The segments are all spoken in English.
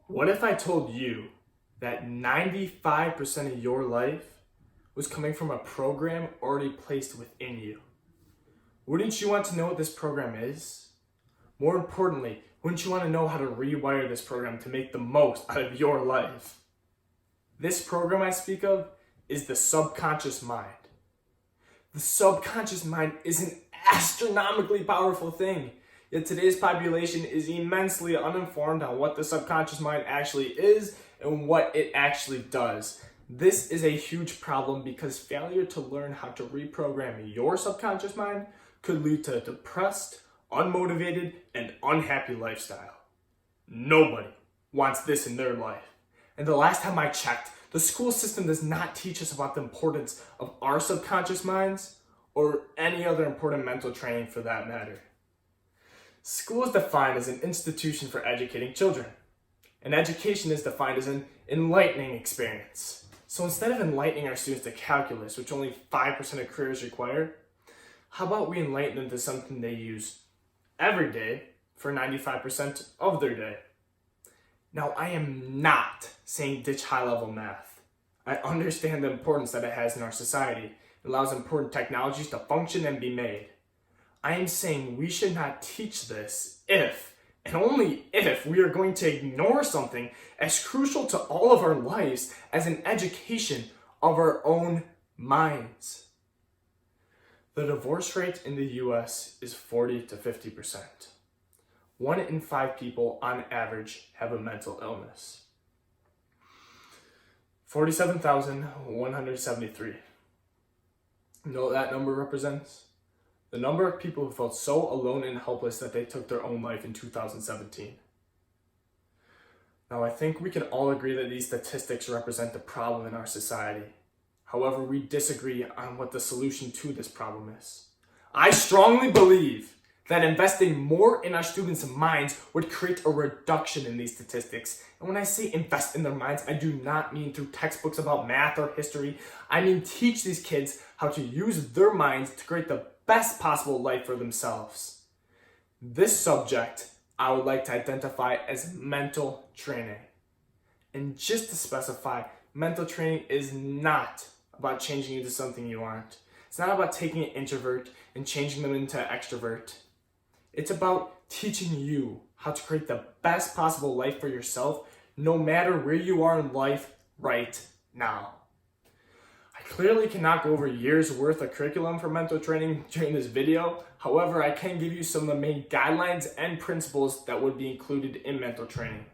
What if I told you that 95% of your life was coming from a program already placed within you? Wouldn't you want to know what this program is? More importantly, wouldn't you want to know how to rewire this program to make the most out of your life? This program I speak of is the subconscious mind. The subconscious mind is an astronomically powerful thing. Yet today's population is immensely uninformed on what the subconscious mind actually is and what it actually does. This is a huge problem because failure to learn how to reprogram your subconscious mind could lead to a depressed, unmotivated, and unhappy lifestyle. Nobody wants this in their life. And the last time I checked, the school system does not teach us about the importance of our subconscious minds or any other important mental training for that matter. School is defined as an institution for educating children, and education is defined as an enlightening experience. So instead of enlightening our students to calculus, which only 5% of careers require, how about we enlighten them to something they use every day for 95% of their day? Now, I am not saying ditch high-level math. I understand the importance that it has in our society. It allows important technologies to function and be made. I am saying we should not teach this if, and only if, we are going to ignore something as crucial to all of our lives as an education of our own minds. The divorce rate in the US is 40 to 50%. 1 in 5 people on average have a mental illness. 47,173. You know what that number represents? The number of people who felt so alone and helpless that they took their own life in 2017. Now, I think we can all agree that these statistics represent the problem in our society. However, we disagree on what the solution to this problem is. I strongly believe that investing more in our students' minds would create a reduction in these statistics. And when I say invest in their minds, I do not mean through textbooks about math or history. I mean teach these kids how to use their minds to create the best possible life for themselves. This subject I would like to identify as mental training. And just to specify, mental training is not about changing you to something you aren't. It's not about taking an introvert and changing them into an extrovert. It's about teaching you how to create the best possible life for yourself, no matter where you are in life right now. I clearly cannot go over years worth of curriculum for mental training during this video. However, I can give you some of the main guidelines and principles that would be included in mental training.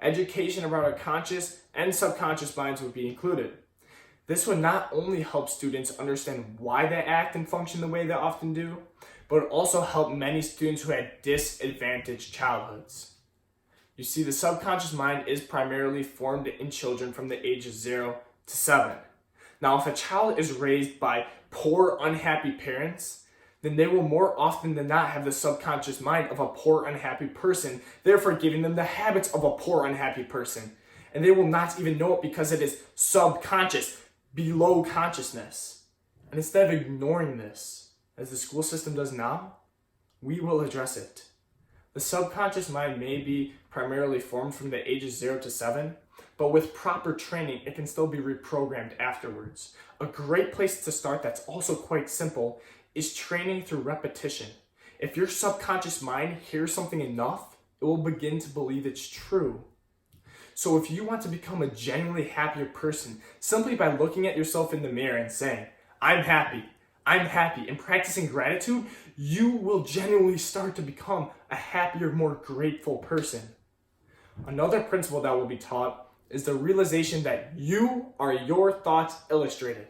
Education about our conscious and subconscious minds would be included. This would not only help students understand why they act and function the way they often do, but it also help many students who had disadvantaged childhoods. You see, the subconscious mind is primarily formed in children from the ages 0 to 7. Now, if a child is raised by poor, unhappy parents, then they will more often than not have the subconscious mind of a poor, unhappy person, therefore giving them the habits of a poor, unhappy person. And they will not even know it because it is subconscious, below consciousness. And instead of ignoring this, as the school system does now, we will address it. The subconscious mind may be primarily formed from the ages 0 to 7, but with proper training, it can still be reprogrammed afterwards. A great place to start that's also quite simple is training through repetition. If your subconscious mind hears something enough, it will begin to believe it's true. So if you want to become a genuinely happier person, simply by looking at yourself in the mirror and saying, I'm happy, and practicing gratitude, you will genuinely start to become a happier, more grateful person. Another principle that will be taught is the realization that you are your thoughts illustrated.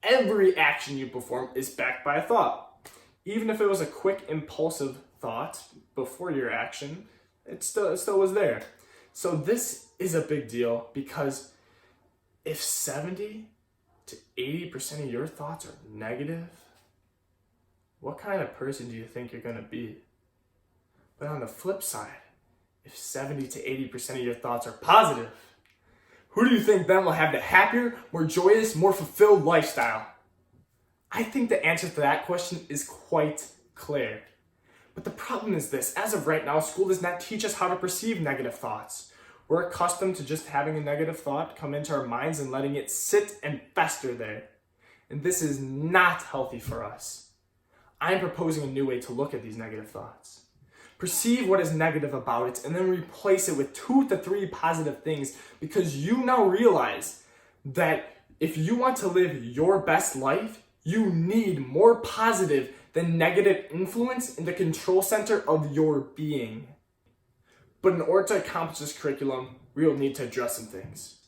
Every action you perform is backed by a thought. Even if it was a quick, impulsive thought before your action, it still was there. So this is a big deal because if 70 to 80% of your thoughts are negative, what kind of person do you think you're going to be? But on the flip side, if 70 to 80% of your thoughts are positive, who do you think then will have the happier, more joyous, more fulfilled lifestyle? I think the answer to that question is quite clear. But the problem is this: as of right now, school does not teach us how to perceive negative thoughts. We're accustomed to just having a negative thought come into our minds and letting it sit and fester there. And this is not healthy for us. I'm proposing a new way to look at these negative thoughts. Perceive what is negative about it and then replace it with 2 to 3 positive things, because you now realize that if you want to live your best life, you need more positive than negative influence in the control center of your being. But in order to accomplish this curriculum, we will need to address some things.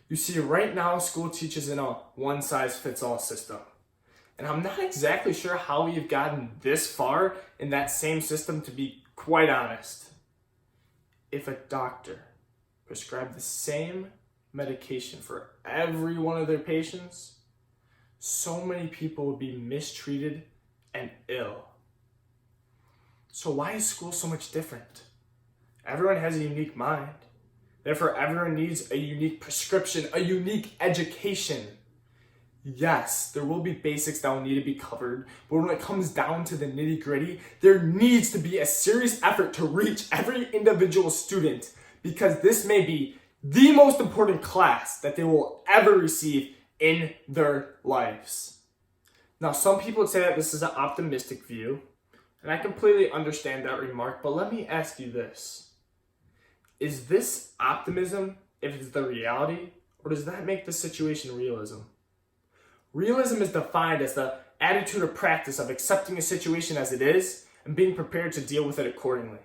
You see, right now, school teaches in a one-size-fits-all system. And I'm not exactly sure how we've gotten this far in that same system, to be quite honest. If a doctor prescribed the same medication for every one of their patients, so many people would be mistreated and ill. So why is school so much different? Everyone has a unique mind. Therefore, everyone needs a unique prescription, a unique education. Yes, there will be basics that will need to be covered, but when it comes down to the nitty-gritty, there needs to be a serious effort to reach every individual student, because this may be the most important class that they will ever receive in their lives. Now, some people would say that this is an optimistic view, and I completely understand that remark, but let me ask you this. Is this optimism if it's the reality, or does that make the situation realism? Realism is defined as the attitude or practice of accepting a situation as it is and being prepared to deal with it accordingly.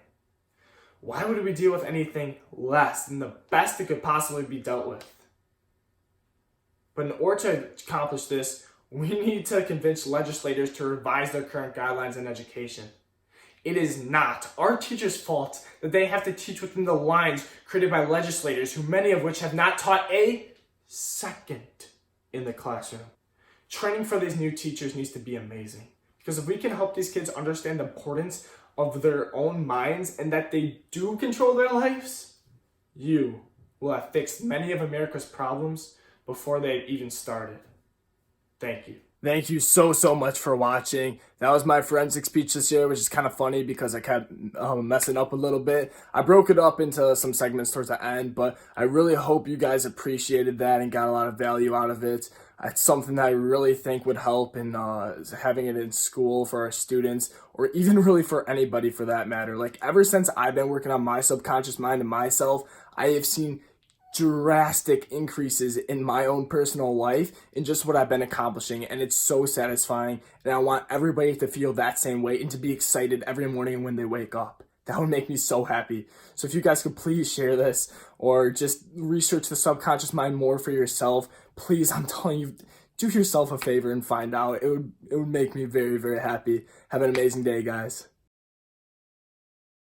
Why would we deal with anything less than the best that could possibly be dealt with? But in order to accomplish this, we need to convince legislators to revise their current guidelines in education. It is not our teachers' fault that they have to teach within the lines created by legislators, who many of which have not taught a second in the classroom. Training for these new teachers needs to be amazing, because if we can help these kids understand the importance of their own minds and that they do control their lives, you will have fixed many of America's problems before they've even started. Thank you. Thank you so much for watching. That was my forensic speech this year, which is kind of funny because I kept messing up a little bit. I broke it up into some segments towards the end, but I really hope you guys appreciated that and got a lot of value out of it. It's something that I really think would help in having it in school for our students, or even really for anybody for that matter. Like, ever since I've been working on my subconscious mind and myself, I have seen drastic increases in my own personal life in just what I've been accomplishing, and it's so satisfying, and I want everybody to feel that same way and to be excited every morning when they wake up. That would make me so happy. So if you guys could please share this, or just research the subconscious mind more for yourself, please, I'm telling you, do yourself a favor and find out. It would make me very happy. Have an amazing day, guys.